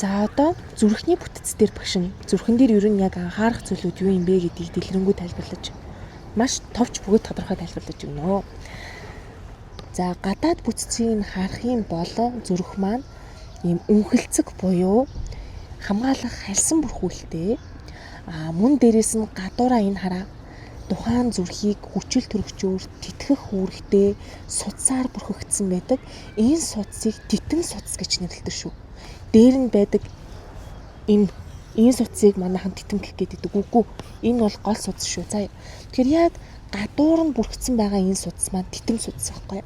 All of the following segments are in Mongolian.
За одоо зүрхний бүтц дээр багшин зүрхэн дээр ер нь яг анхаарах зүйлүүд юу юм бэ гэдгийг дэлгэрэнгүй тайлбарлаж маш товч бөгөөд тодорхой тайлбарлаж өгнө. За гадаад бүтцийг харах юм бол зүрх маань ийм үнхэлцэг буюу хамгаалах харьсан бүрхүүлтэй. Мөн дээрээс нь гадуураа энэ хараа тухайн зүрхийг хүчил төрөгчөөр тэтгэх үүрэгтэй судсаар бүрхэгдсэн байдаг. Энэ судсыг титэн судс гэж нэрлэдэг шүү. Дээр нь байдаг энэ судсыг манайхан титэн гэх гэдэг үгүй. Энэ бол гол судс шүү. За тэгэхээр яг гадуур нь бүрхэгдсэн байгаа энэ судс маань титэн судс байхгүй.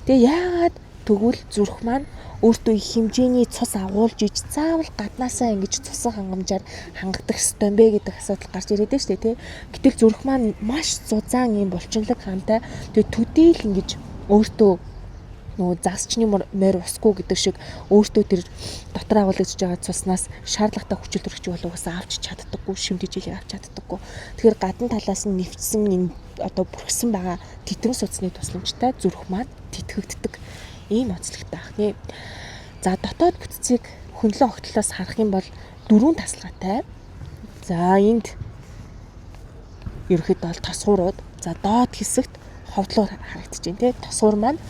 Тэгээ яагаад тэгвэл зүрх маань өөртөө их хэмжээний цус агуулж иж заавал гаднаасаа ингэж цусан хангамжаар хангагдах ёстой юм бэ гэдэг асуудал гарч ирээд байна шүү дээ, тий. Гэтэл зүрх маань маш зузаан юм булчинлаг хамтай тэгээ төдийл ингэж өөртөө нөгөө засчны морь усгүй гэдэг шиг өөртөө тэр дотор агуулж байгаа цуснаас шаардлагатай хүчил төрөгч болгоосаа авч чаддаггүй, шимтэж илээ авч чаддаггүй. Тэгэхээр гадна талаас нь нэвчсэн энэ одоо бүрхсэн байгаа титэн судасны тусламжтай зүрх маань тэтгэгддэг. Ийм онцлогтой ах нэ. За дотоод бүтцийг хөндлөн огтлоос харах юм бол 4 тасалгатай. За энд ерөөхдөө бол тосгуурууд. За доод хэсэгт ховдлуур харагдаж байна те. Тосгуур маань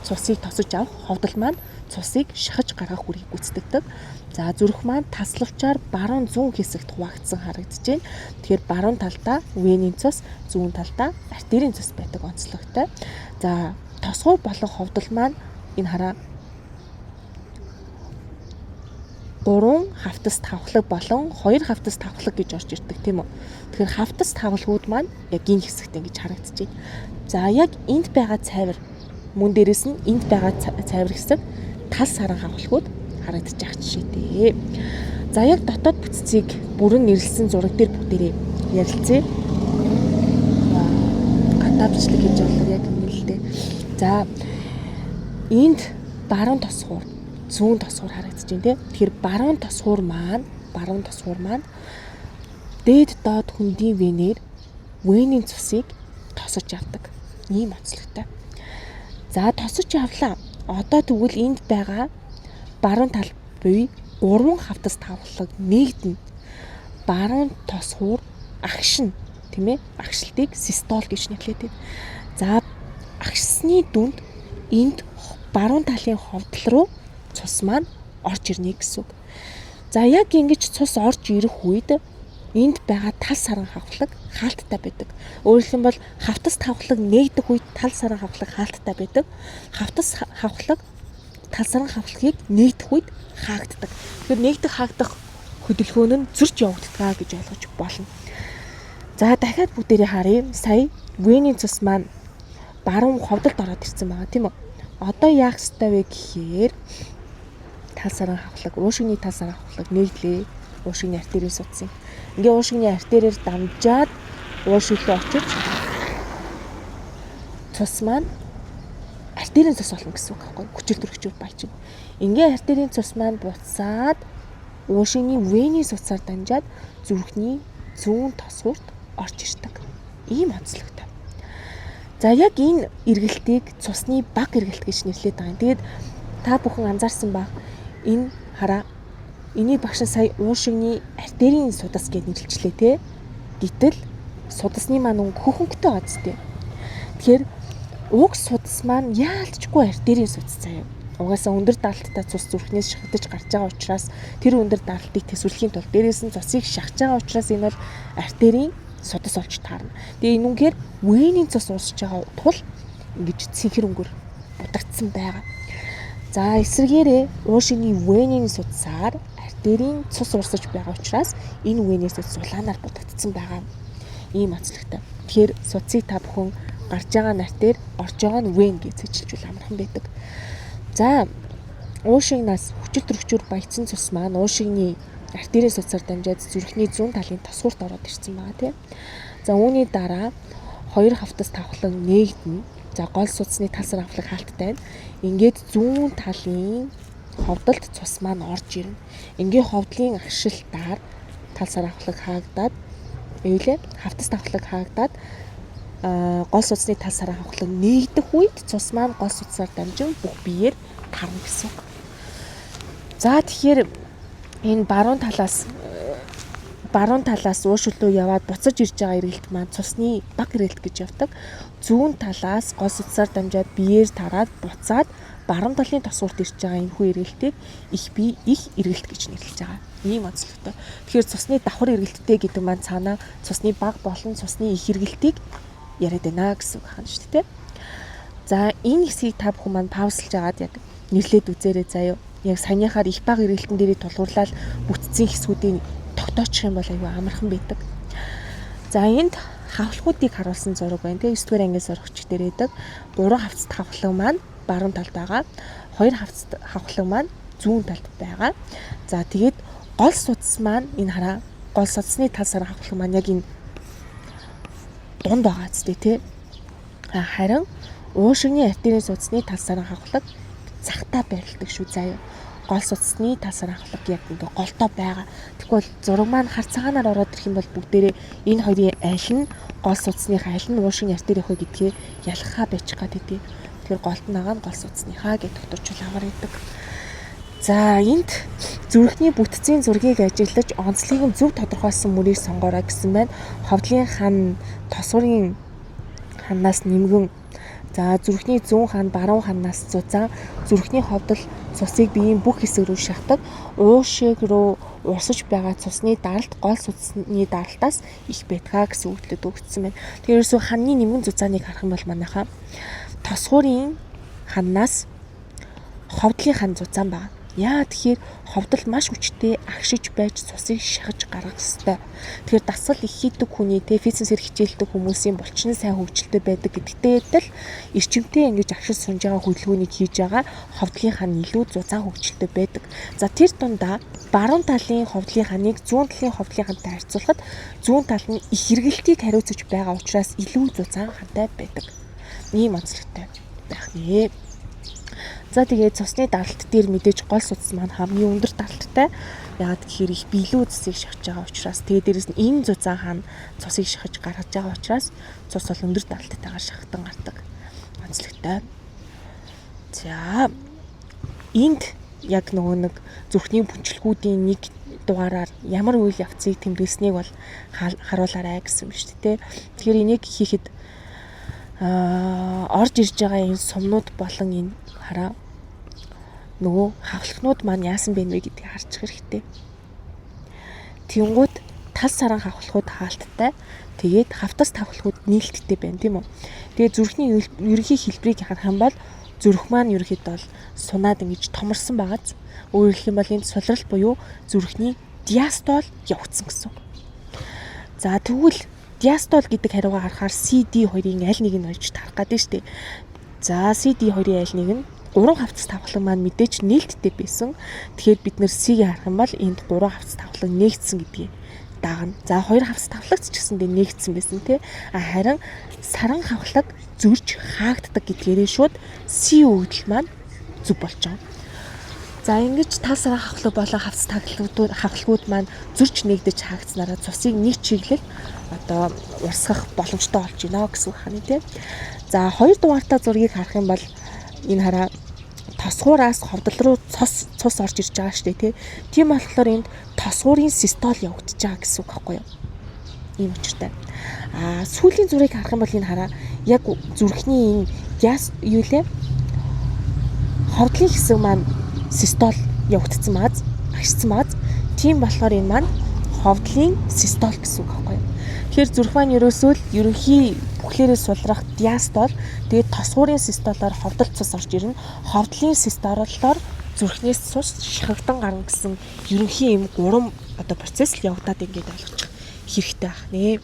цусыг тосож авах, ховдол маань цусыг шахаж гаргах үрийг гүйцэтгэдэг. За зүрх маань таславчаар баруун зүүн хэсэгт хуваагдсан харагдаж байна. Тэгэхээр баруун талдаа венийн цус, зүүн талдаа артерийн цус байдаг онцлогтой. За тосгуур болон ховдол маань энэ хараа 3 хавтас тавхлаг болон 2 хавтас тавхлаг гэж орж ирдэг тийм үү. Тэгэхээр хавтас тавхлагууд маань яг энэ хэсэгт ингэж харагдаж байна. За яг энд байгаа цайвар мөн дээрээс нь энд байгаа цайвар хэсэг тал саран хавхлагууд харагдаж байгаа жишээтэй. За яг дотоод бүтцийг бүрэн нэрлсэн зураг дээр бүгдээрээ ярилцъя. Гадаадчлаг гэж болдог яг юм л дээ. За энд баруун тосгуур, зүүн тосгуур харагдаж байна тийм. Тэгэхээр баруун тосгуур маань дээд доод хөндийн венээр венийн цусыг тосож авдаг. Ийм онцлогтой. За тосож авлаа. Одоо тэгвэл энд байгаа баруун тал буй 3 хавтас тавхлаг нэгдэн баруун тосгуур агшин тийм ээ. Агшлтыг систол гэж нэрлэдэг. За агшсны дүнд энд баруун талын ховдол руу цус маань орж ирнэ гэсэн үг. За яг ингэж цус орж ирэх үед энд байгаа тал саран хавхлаг хаалттай байдаг. Өөрөлдөх юм бол хавтас тавхлаг нэгдэх үед тал саран хавхлаг хаалттай байдаг. Хавтас хавхлаг тал саран хавхлагыг нэгдэх үед хаагддаг. Тэгэхээр нэгдэх хаагдах хөдөлгөөн нь зөрж явагддаг гэж ойлгож болно. За дахиад бүгдээрээ харъя. Сая венийн цус маань баруун ховдолд ороод ирсэн байгаа тийм үү. Одоо яах ёстой вэ гэхээр тал саран хавхлаг, уушигны тал саран хавхлаг нэгдлээ. Уушигны артерийн судсан. Ингээ уушигны артериэр дамжаад уушиг руу очиж цус маань артерийн цус болно гэсэн үг байхгүй. Хүчил төрөгчөөр баяж. Ингээ артерийн цус маань буцаад уушигны венийн судсаар дамжаад зүрхний зүүн тосгуурт орж ирдэг. Ийм онцлогтой. За яг энэ эргэлтийг цусны баг эргэлт гэж нэрлэдэг байгаа юм. Тэгээд та бүхэн анзаарсан баг энэ хараа энийг багш сая уушигны артерийн судас гэж нэрлэлчлээ те. Гэтэл судасны маань хөхөнгөтэй оц те. Тэгэхээр уг судас маань яалтчгүй артерийн судас заяа. Угаасаа өндөр даалттай цус зүрхнээс шахагдаж гарч байгаа учраас тэр өндөр даалтыг төсвөрлөхийн тулд дээрээс нь цусыг шахаж байгаа учраас энэ бол артерийн судас болж таарна. Тэгээ энэ үнгээр венийн цус уусч байгаа тул ингэж цэнхэр өнгөр будагдсан байгаа. За эсвэргээрээ уушигны венийн судсаар артерийн цус уусаж байгаа учраас энэ венийн судас улаанаар будагдсан байгаа. Ийм онцлогтой. Тэгэхээр судсыг та бүхэн гарч байгаа нь артер, орж байгаа нь вен гэж зэжлжүүл амархан байдаг. За уушигнаас хүчил төрөгчөөр баяцсан цус маань уушигны артерийн судсаар дамжаад зүрхний зүүн талын тосгуурт ороод ирсэн байгаа тийм. За үүний дараа 2 хавтас тавхлаг нэгдэн. За гол судасны тал саран хавхлаг хаалттай байна. Ингээд зүүн талын ховдолд цус маань орж ирнэ. Ингээ ховдлын агшилтаар тал саран хавхлаг хаагдаад хавтас тавхлаг хаагдаад гол судасны тал саран хавхлаг нэгдэх үед цус маань гол судсаар дамжин бүх биеэр тарна гэсэн үг. За тэгэхээр энэ баруун талаас уушлуу яваад буцаж ирж байгаа эргэлт маань цусны баг эргэлт гэж явдаг. Зүүн талаас гол судсаар дамжаад биеэр тараад буцаад баруун талын тосгуурт ирж байгаа энэ хүү эргэлтийг их эргэлт гэж нэрлэж байгаа. Ийм онцлогтой. Тэгэхээр цусны давхар эргэлттэй гэдэг маань цаанаа цусны баг болон цусны их эргэлтийг яриад байна гэсэн үг хаана шүү дээ. За энэ хэсгийг та бүхэн маань паузлж агаад яг нэрлээд үзээрэй заяа. Яг саяныхаар их баг эргэлтэн дээрээ тулгуурлаад бүтцийн хэсгүүдийн тогтоочих юм бол аюу амархан байдаг. За энд хавхлагуудыг харуулсан зураг байна. Тэгээ 9 дугаар ангиас орогч дээр байдаг. 3 хавцад хавхлаг маань баруун талд байгаа. 2 хавцад хавхлаг маань зүүн талд байгаа. За тэгээд гол судас маань энэ хараа гол судасны тал саран хавхлаг маань яг энэ дунд байгаа зү тий. Харин уушигны артерийн судасны тал саран хавхлаг цагтаа байрладаг шүү заяа. Гол судасны тал саран хавхлаг яг ингээ голтой байгаа. Тэгвэл зураг маань хар цагаанаар ороод ирэх юм бол бүгдээрээ энэ хоёрын аль нь гол судасныхаа аль нь уушигны артерийнхөө гэдгээ ялгахаа байчих гад идэв. Тэгэхээр голд нагаа нь гол судасныхаа гэж тогтворчул амар идэг. За энд зүрхний бүтцийн зургийг ажиглаж онцлогийг нь зөв тодорхойлсон мөрийг сонгоорой гэсэн байна. Ховдлын хан тосгорын ханаас нэмгэн. За зүрхний зүүн хан баруун ханаас зузаан зүрхний ховдол цусыг биеийн бүх хэсэг рүү шахдаг. Уушиг руу урсаж байгаа цусны даралт гол судасны даралтаас их байдгаа гэсэн үгдлүүд өгсөн байна. Тэрээс ханны нэмгэн зузааныг харах юм бол манайхаа тосгорын ханаас ховдлын хан зузаан байна. Яа тэгэхээр ховдол маш хүчтэй агшиж байж цусыг шахаж гаргах ёстой. Тэгэхээр дасгал их хийдэг хүний фитнесээр хичээлдэг хүмүүсийн булчин сайн хөгжилтэй байдаг гэдэгтэй адил эрчимтэй ингэж агшиж сунж байгаа хөдөлгөөнийг хийж байгаа ховдлын хан илүү зузаан хөгжилтэй байдаг. За тэр дундаа баруун талын ховдлын ханыг зүүн талын ховдлын хантай харьцуулахад зүүн тал нь их эргэлтийг хариуцаж байгаа учраас илүү зузаан хантай байдаг. Ийм онцлогтой байх нэ. За тэгээд цусны даралт дээр мэдээж гол судас маань хамгийн өндөр даралттай. Яагаад гэхээр их биелүү цусыг шахаж байгаа учраас тэгээд дээрэс нь энэ зузаан хаан цусыг шахаж гаргаж байгаа учраас цус бол өндөр даралттайгаар шахтан гардаг. Онцлогтой. За энд яг нөгөө нэг зүрхний бүнчлэгүүдийн нэг дугаараар ямар үйл явцыг тэмдэглэснийг бол харуулаарай гэсэн юм шүү дээ. Тэгэхээр энийг хийхэд орж ирж байгаа энэ сумнууд болон энэ хараа нөгөө хавхлагнууд маань яасан бэ гэдгийг харчих хэрэгтэй. Тэнгүүд тал саран хавхлагууд хаалттай. Тэгээд хавтас тавхлагууд нээлттэй байна тийм үү. Тэгээд зүрхний ерөнхий хэлбэрийг харах юм бол зүрх маань ерөнхийдөө бол сунаад ингэж томорсон байгааз. Өөрөөр хэлэх юм бол энэ сулрал буюу зүрхний диастол явагдсан гэсэн. За тэгвэл диастол гэдэг хариугаа харахаар CD2-ын аль нэг нь олж тарах гэдэг нь шүү дээ. За CD2-ын аль нэг нь 3 хавцас тавхлаг маань мэдээж нээлттэй байсан. Тэгэхээр бид нэр C-ийг харах юм бол энд 3 хавцас тавхлаг нээгдсэн гэдгийг дагна. За 2 хавцас тавхлагч ч гэсэндээ нээгдсэн байсан тий. Харин саран хавхлаг зөрж хаагддаг гэдгээрээ шууд C өгдөл маань зүг болж байгаа. За ингэж тал саран хавхлаг болон хавцас хавхлагууд маань зөрж нээгдэж хаагдсанараа цусыг нэг чиглэл одоо урсгах боломжтой болж байна гэсэн үг хань тий. За 2 дугаартай зургийг харах юм бол энэ хараа тосгуураас ховдол руу цус орж ирж байгаа шүү дээ тий. Тийм болохоор энд тосгуурын систол явагдаж байгаа гэсэн үг байхгүй юу? Ийм учиртай. Сүүлийн зургийг харах юм бол энэ хараа яг зүрхний энэ газ юу лээ? Ховдлын хэсэг маань систол явагдсан мааз, агшсан мааз. Тийм болохоор энэ маань ховдлын систол гэсэн үг байхгүй юу? Тэгэхээр зүрх маань ерөөсөө л ерөнхий бүхлээрээ сулрах диастол тэгээд тосгуурын систолоор ховдол цус орж ирнэ. Ховдлын систолоор зүрхнээс цус шахагдан гарна гэсэн ерөнхий юм 3 одоо процесс л явагдаад ингээд ойлгочих хэрэгтэй байх нэ.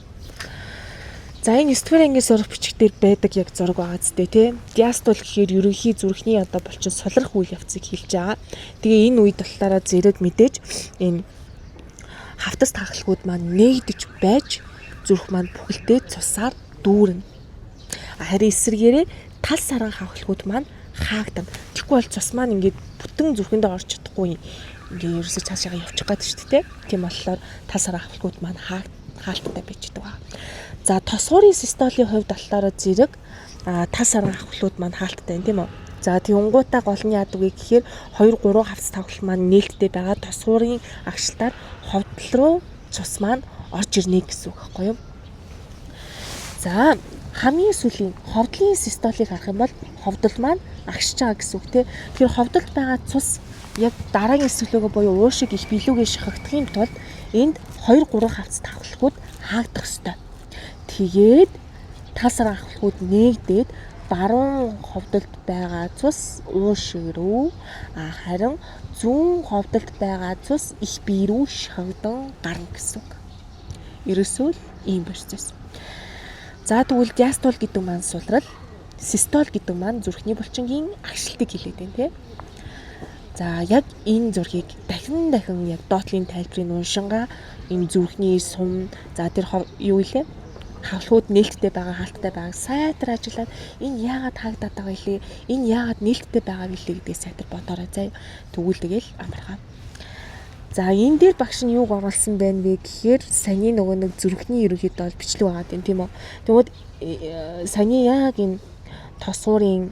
За энэ 9 дугаар ангиас урах бичгээр байдаг яг зураг байгаа зү тий. Диастол гэхээр ерөнхий зүрхний одоо булчин сулрах үйл явцыг хэлж байгаа. Тэгээ энэ үед болохоор зэрэг мэдээж энэ хавтас тахлагууд маань нээгдэж байж зүрх маань бүхэлдээ цусаар дүүрнэ. Харин эсрэгээрээ тал саран хавхлагууд маань хаагдана. Тэгэхгүй бол цус маань ингээд бүтэн зүрхэндээ орж чадахгүй ингээд ерөөсөө цаашаа явчих гээд шүү дээ. Тийм болохоор тал саран хавхлагууд маань хаалттай байж байгаа. За тосгуурын систолын хувьд болохоор зэрэг тал саран хавхлууд маань хаалттай байна тийм үү. За тэнгуутаа гол нь яадаг вэ гэхээр 2 3 хавц тавхал маань нээлттэй байгаа тосгуурын агшилтаар ховдол руу цус маань орж ирнэ гэсэн үг байхгүй юу? За хамгийн сүүлийн ховдлын систолыг харах юм бол ховдол маань агшиж байгаа гэсэн үг тий. Тэгэхээр ховдолд байгаа цус яг дараагийн эсвэлгөө буюу уушиг их билүүгээ шахагдахын тулд энд 2 3 хавц тавхалгууд хаагдах ёстой. Тэгээд тасар авахлахууд нээгдээд баруун ховдолд байгаа цус уушиг рүү харин зүүн ховдолд байгаа цус их бие рүү шахагдан гарна гэсэн үг. Ерөөсөө л ийм процесс. За тэгвэл диастол гэдэг маань сулрал, систол гэдэг маань зүрхний булчингийн агшилтыг хэлээд байна тий. За яг энэ зургийг дахин яг доотлын тайлбарыг уншингаа энэ зүрхний сум за тэр юу илээ хавлахууд нээлттэй байгаа хаалттай байгааг сайтар ажиллаад энэ яагаад хаагдаад байгаа вэ? Энэ яагаад нээлттэй байгаа вэ гэдгийг сайтар бодоорой заа. Тэгвэл тэгэл амархаа. За энэ дээр багш нь юуг оруулсан байна вэ гэхээр саяны нөгөө нэг зүрхний ерөнхийдөө бол бичлэг байгаа тийм үү. Тэгвэл саяны яг энэ тосуурын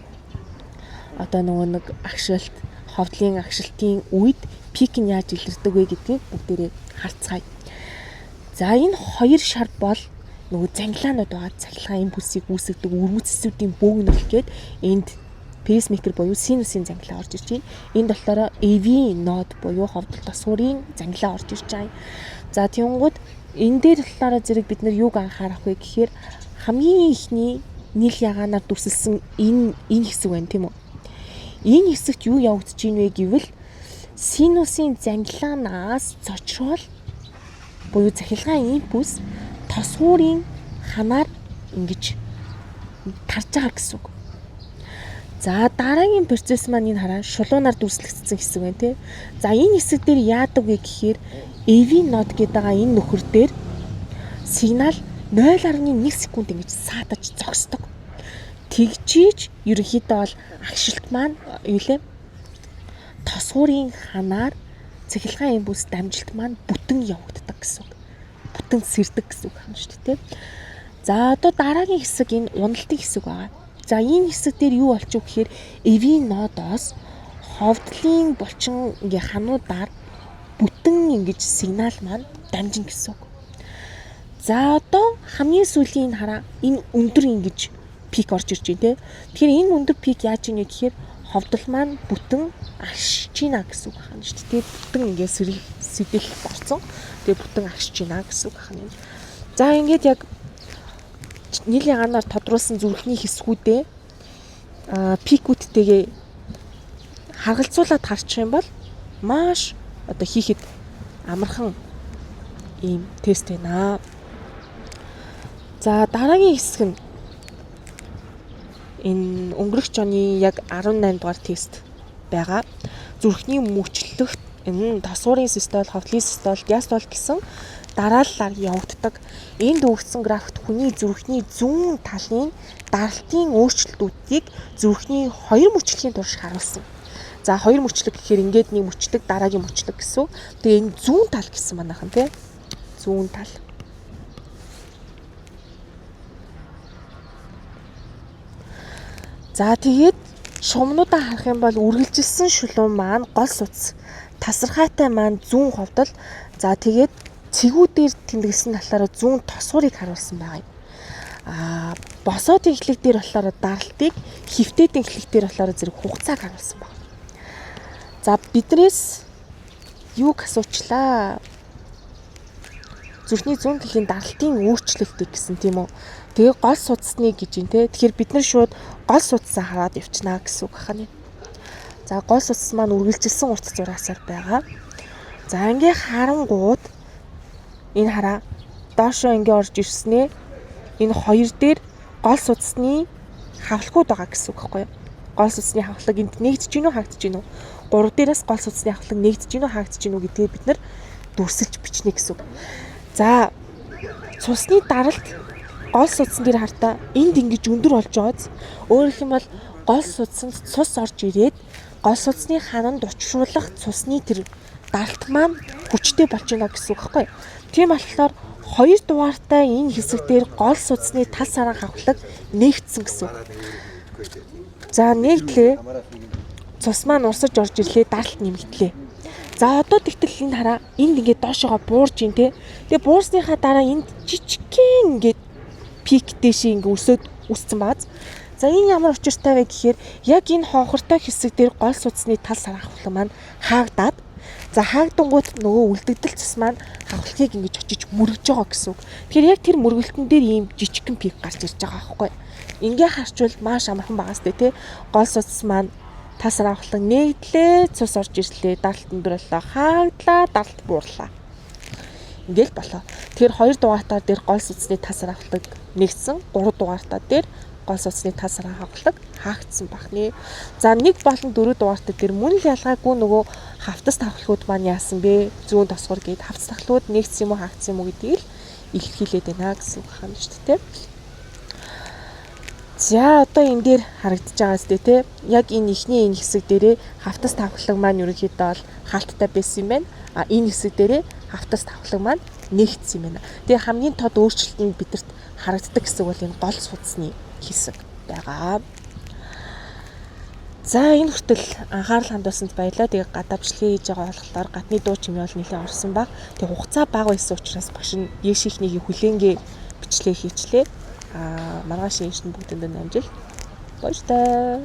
одоо нөгөө нэг агшилт ховдлын агшилтын үед пик нь яаж илэрдэг вэ гэдгийг бүгдээрээ харцгаая. За энэ хоёр шар бол нөгөө зангилаанууд байгаа. Цахилгаан импульсийг үүсгэдэг өрмөцсүүдийн бөөгнөл гээд энд пейсмейкер буюу синусийн зангилаа орж ирж байна. Энд болохоор AV нод буюу ховдол тосгуурын зангилаа орж ирж байгаа. За тэнгууд энэ дээр болохоор зэрэг бид нар юуг анхаарах вэ гэхээр хамгийн ихний нийл ягаанаар дүрсэлсэн энэ хэсэг байна тийм үү? Энэ хэсэгт юу явагдаж байна вэ гэвэл синусийн зангилаанаас цочрол буюу цахилгаан импульс тосгуурын ханаар ингэж тарж байгаа гэсэн үг. За дараагийн процесс маань энэ хараа шулуунаар дүрслэгдсэн хэсэг байна тий. За энэ хэсэг дээр яадаг вэ гэхээр AV нод гэдэг байгаа энэ нөхөр дээр сигнал 0.1 секунд ингэж саатаж зогсдог. Тэгжиж ерөнхийдөө бол агшилт маань юу лээ? Тосгуурын ханаар цахилгаан импульс дамжилт маань бүтэн явагддаг гэсэн үг. Бүтэн сэрдэг гэсэн үг байна шүү дээ. За одоо дараагийн хэсэг энэ уналтын хэсэг байгаа. За энэ хэсэг дээр юу болчих вэ гэхээр AV нодоос ховдлын булчин ингээ хануудаар бүтэн ингэж сигнал маань дамжин гэсэн үг. За одоо хамгийн сүүлийн энэ хараа энэ өндөр ингэж пик орж ирж байна те. Тэгэхээр энэ өндөр пик яаж ийнэ гэхээр ховдол маань бүтэн агшиж байна гэсэн үг байна шүү дээ. Бүтэн ингээ сэдэл орсон. Тэгээ бүтэн агшиж байна гэсэн үг байна. За ингээд яг нийлийн ганаар тодруулсан зүрхний хэсгүүдээ пикүүдтэйгээ харгалзуулаад харчих юм бол маш одоо хийхэд амархан ийм тест байна. За дараагийн хэсэг нь энэ өнгөрөх оны яг 18 дугаар тест байгаа. Зүрхний мөчлөгт энэ тосуурын систол, ховдлын систол, диастол гэсэн дарааллаар явагддаг. Энд өгсөн графикт хүний зүрхний зүүн талын даралтын өөрчлөлтүүдийг зүрхний хоёр мөчлөгийн турш харуулсан. За хоёр мөчлөг гэхээр ингээд нэг мөчлөг, дараагийн мөчлөг гэсэн. Тэгээ энэ зүүн тал гэсэн манайхан тий. Зүүн тал. За тэгээд шумнуудаа харах юм бол үргэлжилсэн шулуун маань гол суц, тасархайтай маань зүүн ховдол. За тэгээд цэгүүдээр тэмдэглэсэн талаараа зүүн тосгуурыг харуулсан байгаа юм. Босоодын эхлэг дээр болохоор даралтыг, хөвтөдийн эхлэг дээр болохоор зэрэг хугацааг харуулсан байна. За биднээс юуг асуучлаа? Зүрхний зүүн талын даралтын өөрчлөлтийг гэсэн тийм үү? Тэгээ гол судасны гэж юм те. Тэгэхээр бид нар шууд гол судасаа хараад явчихна гэсэн үг хань. За гол судас маань үргэлжилсэн урт зураасаар байгаа. За ингээ харангууд энэ хараа доошоо ингээ орж ирснээ энэ хоёр дээр гол судасны хавхлагууд байгаа гэсэн үг байхгүй юу? Гол судасны хавхлаг энд нэгдэж гинөө хаагдаж гинөө. 3 дээрээс гол судасны хавхлаг нэгдэж гинөө хаагдаж гинөө гэдгийг бид нар дүрсэлж бичнэ гэсэн үг. За цусны даралт гол судсан дээр хартаа энд ингэж өндөр болж байгааз өөрөөр хэлбэл гол судсанд цус орж ирээд гол судасны хананд учруулах цусны тэр даралт маань хүчтэй болж байна гэсэн үг байхгүй юу? Тийм болохоор 2 дугаартай энэ хэсэг дээр гол судасны тал саран хавхлаг нэгдсэн гэсэн үг. За нэгтлээ цус маань урсаж орж ирлээ, даралт нэмэгдлээ. За одоо тэгтэл энэ хараа энд ингээд доошоогоо буурж ин тэ. Тэгээ буурсныхаа дараа энд жижигхэн ингээд пик дэшээ ингээд өсөд үсцэн бааз. За энэ ямар учиртай вэ гэхээр яг энэ хонхортой хэсэг дээр гол судасны тал сар хавхлаг маань хаагдаад за хаагдангууд нөгөө үлдэгдэл цус маань хавхлагыг ингэж очиж мөргөж байгаа гэсэн үг. Тэгэхээр яг тэр мөргөлтөн дээр ийм жижигхэн пик гарч ирж байгаа байхгүй. Ингээ харчвал маш амархан байгаа сте тий. Гол судас маань тал сар хавхлаг нэгдлээ, цус орж ирлээ, даралт өндөр боллоо, хаагдлаа, даралт буурлаа. Ингээл болоо. Тэгэхээр 2 дугаартаа дээр гол судасны тал сар хавхлаг нэгдсэн, 3 дугаартаа дээр гол судасны тал сар хавхлаг хаагдсан бахны. За 1 болон 4 дугаартаа дээр мөн л ялгаагүй нөгөө хавтас тавхлагууд маань яасан бэ? Зүүн тосгор гээд хавтас тавхлагууд нэгдсэн юм уу, хаагдсан юм уу гэдгийг л илэрхийлээд байна гэсэн үг хаана шүү дээ. За одоо энэ дээр харагдаж байгаа зү тэ. Яг энэ ихний энэ хэсэг дээрээ хавтас тавхлаг маань ерөнхийдөө бол хаалттай байсан юм байна. А энэ хэсэг дээрээ хавтас тавхлаг маань нэгдсэн юм байна. Тэгээ хамгийн тод өөрчлөлт нь бидэрт харагддаг хэсэг бол энэ гол судасны хэсэг байгаа. За энэ хүртэл анхаарал хандуулсанд баярлалаа. Тэгээ гадаавчлалын хийж байгаа болохоор гадны дуу чимээ бол нэлээд орсон баг. Тэгээ хугацаа бага байсан учраас багш нь яшихнийхээ хүлээнгээ бичлээ хийчлээ. Маргааш шинэ бүгдэнд амжилт. Баярлалаа.